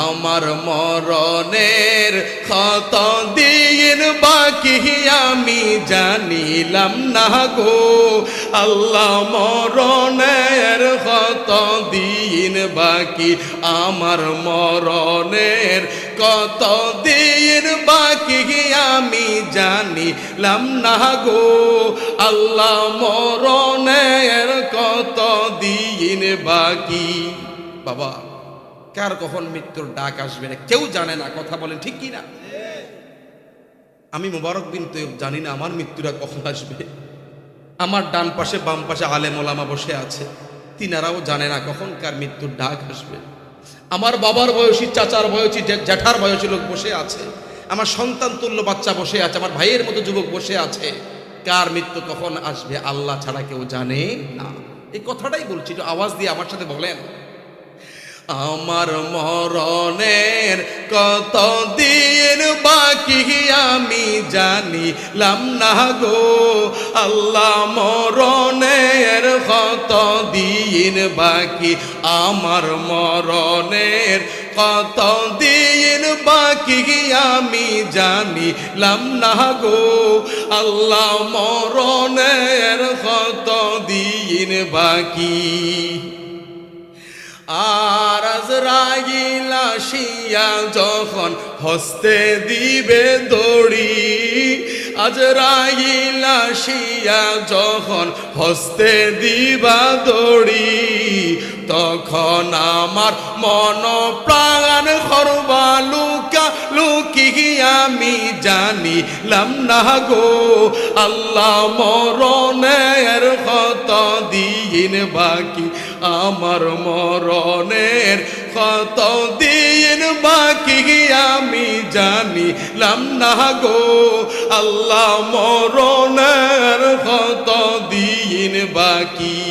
আমার মরণের কত দিন বাকি আমি জানিলাম না গো আল্লাহ মরণের কত দিন বাকি আমার মরণের কত দিন বাকি আমি জানিলাম না গো আল্লাহ মরণের কত দিন বাকি। বাবা কার কখন মৃত্যুর ডাক আসবে না কেউ জানে না, কথা বলেন ঠিক কি না? আমি মোবারক বিন তৈয়ব জানি না আমার মৃত্যুটা কখন আসবে। আমার ডান পাশে বাম পাশে আলেম ওলামা বসে আছে, তিনারাও জানে না কখন কার মৃত্যুর ডাক আসবে। আমার বাবার বয়সী, চাচার বয়সী, জ্যাঠার বয়সী লোক বসে আছে, আমার সন্তান তুল্য বাচ্চা বসে আছে, আমার ভাইয়ের মতো যুবক বসে আছে। কার মৃত্যু কখন আসবে আল্লাহ ছাড়া কেউ জানে না। এই কথাটাই বলছি, একটু আওয়াজ দিয়ে আমার সাথে বলেন। আমার মরণের কত দিন বাকি আমি জানিলাম না গো আল্লাহ মরণের কত দিন বাকি আমার মরণের কত দিন বাকি আমি জানিলাম না গো আল্লাহ মরণের কত দিন বাকি। আর আজরাইল আসিয়া যখন হস্তে দিবে দড়ি, আজরাইল আসিয়া যখন হস্তে দিবা দড়ি, তখন আমার মন প্রাণ খরবা লুকা লুকি আমি জানিলাম না গো আল্লাহ মরণের কত দিন বাকি আমার মরণের কত দিন বাকি আমি জানিলাম না গো আল্লাহ মরণের কত দিন বাকি।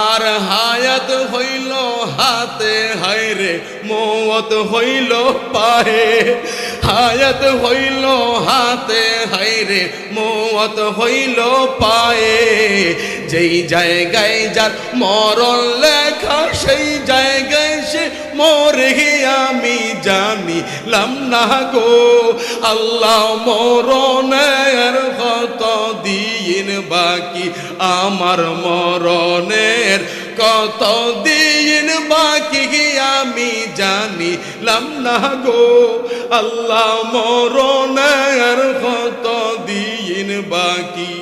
আর হায়াত হইল হাতে হায়রে মওত হইল পায়ে, হায়াত হইল হাতে হায়রে মওত হইল পায়ে, যেই জায়গায় যার মরণ লেখা সেই জায়গায় সে মরে আমি জানিলাম না গো আল্লাহ মরণের কত দিন বাকি আমার মরণের কত দিন বাকি আমি জানিলাম না গো আল্লাহ মরণের কত দিন বাকি।